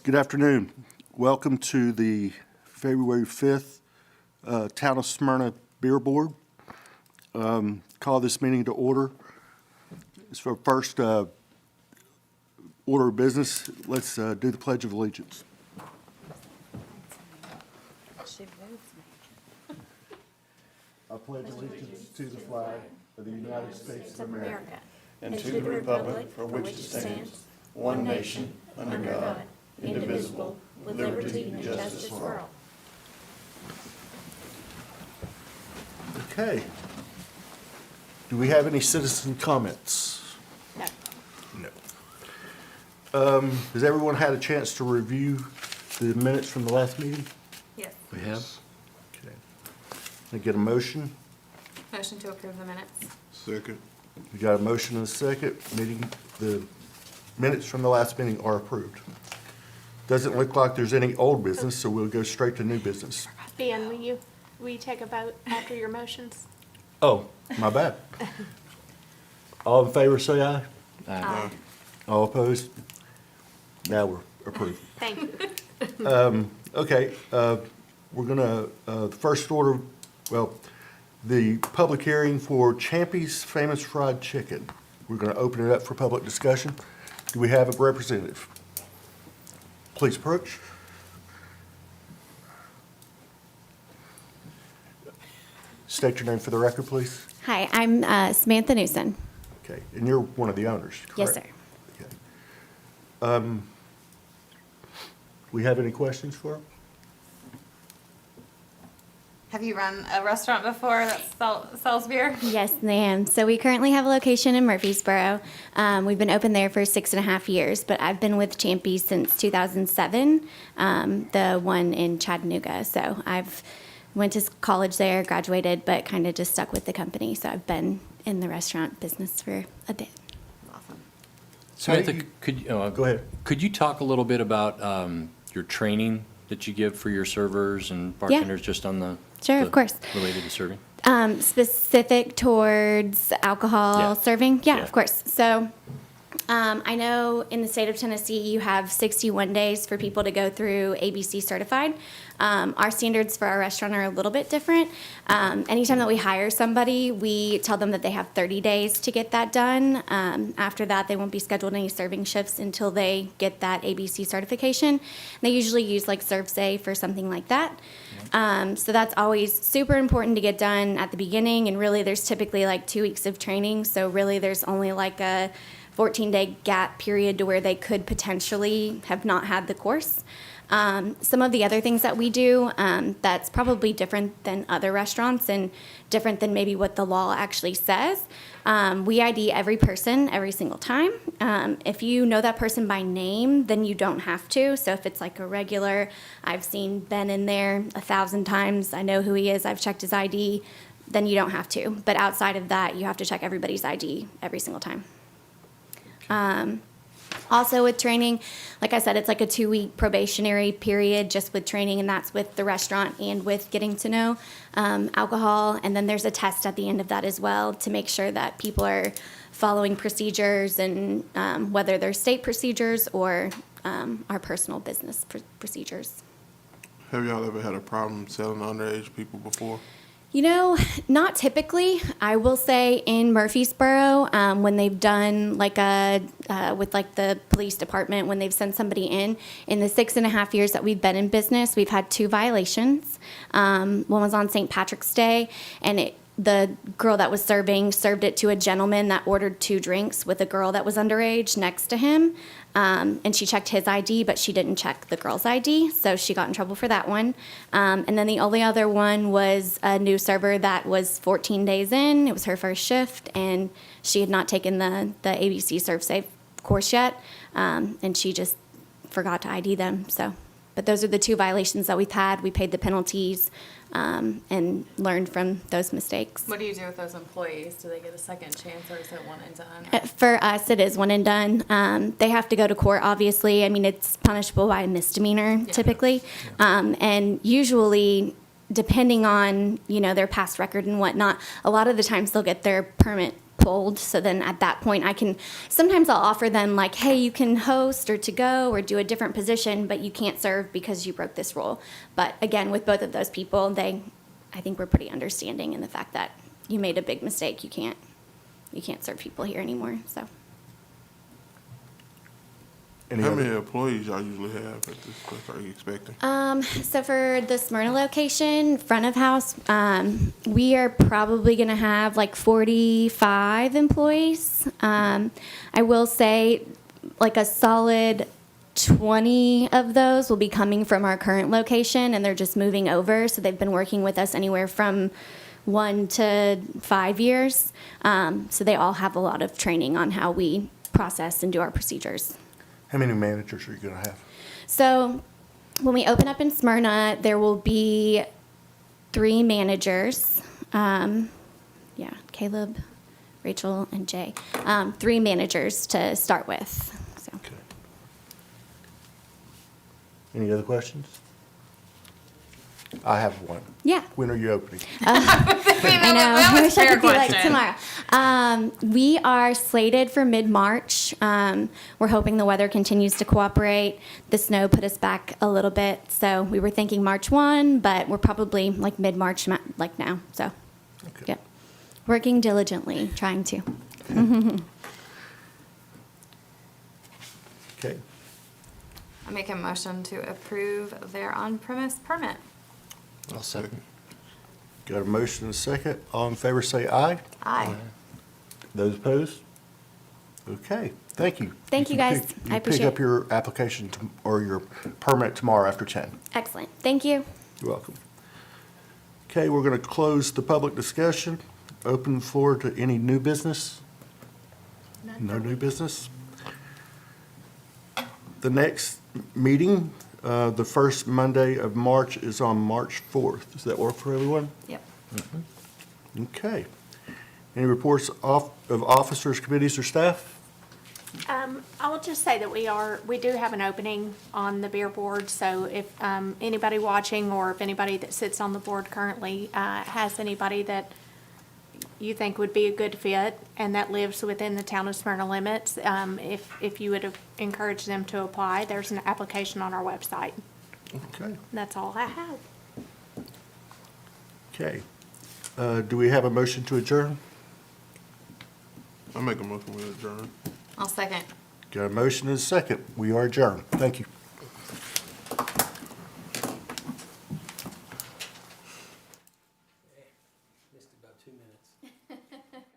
Good afternoon. Welcome to the February 5th Town of Smyrna Beer Board. Call this meeting to order. It's for first order of business. Let's do the Pledge of Allegiance. I pledge allegiance to the flag of the United States of America and to the republic for which it stands, one nation, under God, indivisible, with liberty and justice for all. Okay. Do we have any citizen comments? No. No. Has everyone had a chance to review the minutes from the last meeting? Yes. We have. Okay. Can I get a motion? Motion to approve the minutes. Second. We got a motion and a second. The minutes from the last meeting are approved. Doesn't look like there's any old business, so we'll go straight to new business. Dan, will you take a vote after your motions? Oh, my bad. All in favor, say aye. Aye. All opposed? Now we're approved. Thank you. Okay, we're gonna, the first order, well, the public hearing for Champy's Famous Fried Chicken. We're gonna open it up for public discussion. Do we have a representative? Please approach. State your name for the record, please. Hi, I'm Samantha Newson. Okay, and you're one of the owners, correct? Yes, sir. Okay. We have any questions for him? Have you run a restaurant before that sells beer? Yes, ma'am. So we currently have a location in Murfreesboro. We've been open there for 6.5 years, but I've been with Champy since 2007, the one in Chattanooga. So I've went to college there, graduated, but kind of just stuck with the company. So I've been in the restaurant business for a bit. Awesome. Samantha, you- could you, Go ahead. Could you talk a little bit about your training that you give for your servers and bartenders, just on the Sure, of course. related to serving? Specific towards alcohol Yeah. serving? Yeah, Yeah. of course. So I know in the state of Tennessee, you have 61 days for people to go through ABC certified. Our standards for our restaurant are a little bit different. Anytime that we hire somebody, we tell them that they have 30 days to get that done. After that, they won't be scheduled any serving shifts until they get that ABC certification. They usually use like ServSafe or something like that. So that's always super important to get done at the beginning. And really, there's typically like 2 weeks of training. So really, there's only like a 14-day gap period to where they could potentially have not had the course. Some of the other things that we do that's probably different than other restaurants and different than maybe what the law actually says. We ID every person every single time. If you know that person by name, then you don't have to. So if it's like a regular, I've seen Ben in there 1,000 times, I know who he is, I've checked his ID, then you don't have to. But outside of that, you have to check everybody's ID every single time. Also with training, like I said, it's like a 2-week probationary period just with training, and that's with the restaurant and with getting to know alcohol. And then there's a test at the end of that as well to make sure that people are following procedures and whether they're state procedures or our personal business procedures. Have y'all ever had a problem selling underage people before? You know, not typically. I will say in Murfreesboro, when they've done like with like the police department, when they've sent somebody in the 6.5 years that we've been in business, we've had 2 violations. One was on St. Patrick's Day, and the girl that was serving served it to a gentleman that ordered 2 drinks with a girl that was underage next to him. And she checked his ID, but she didn't check the girl's ID, so she got in trouble for that one. And then the only other one was a new server that was 14 days in. It was her first shift, and she had not taken the ABC ServSafe course yet, and she just forgot to ID them. So, but those are the 2 violations that we've had. We paid the penalties and learned from those mistakes. What do you do with those employees? Do they get a second chance, or is it one and done? For us, it is one and done. They have to go to court, obviously. I mean, it's punishable by a misdemeanor typically. And usually, depending on, their past record and whatnot, a lot of the times they'll get their permit pulled. So then at that point, sometimes I'll offer them like, hey, you can host or to go or do a different position, but you can't serve because you broke this rule. But again, with both of those people, I think we're pretty understanding in the fact that you made a big mistake. You can't serve people here anymore, so. Any How other- many employees y'all usually have at this place, are you expecting? So for the Smyrna location, front of house, we are probably going to have like 45 employees. I will say like a solid 20 of those will be coming from our current location, and they're just moving over. So they've been working with us anywhere from 1 to 5 years. So they all have a lot of training on how we process and do our procedures. How many managers are you going to have? So when we open up in Smyrna, there will be 3 managers. Caleb, Rachel, and Jay. 3 managers to start with. So. Okay. Any other questions? I have one. Yeah. When are you opening? I know. that I was wish I a fair could be like question. tomorrow. We are slated for mid-March. We're hoping the weather continues to cooperate. The snow put us back a little bit, so we were thinking March 1, but we're probably like mid-March like now. So, Okay. yep. Working diligently, trying to. Okay. I make a motion to approve their on-premise permit. I'll second. Got a motion and a second. All in favor say aye. Aye. Those opposed? Okay, thank you. Thank you, can guys. pick- I appreciate You pick up it. your application or your permit tomorrow after 10. Excellent. Thank you. You're welcome. Okay, we're going to close the public discussion. Open the floor to any new business? No new business? The next meeting, the first Monday of March, is on March 4th. Does that work for everyone? Yep. Okay. Any reports of officers, committees, or staff? I will just say that we do have an opening on the beer board, so if anybody watching or if anybody that sits on the board currently has anybody that you think would be a good fit and that lives within the town of Smyrna limits, if you would encourage them to apply, there's an application on our website. Okay. That's all I have. Okay. Do we have a motion to adjourn? I make a motion with adjourn. I'll second. Got a motion and a second. We are adjourned. Thank you. Missed about 2 minutes.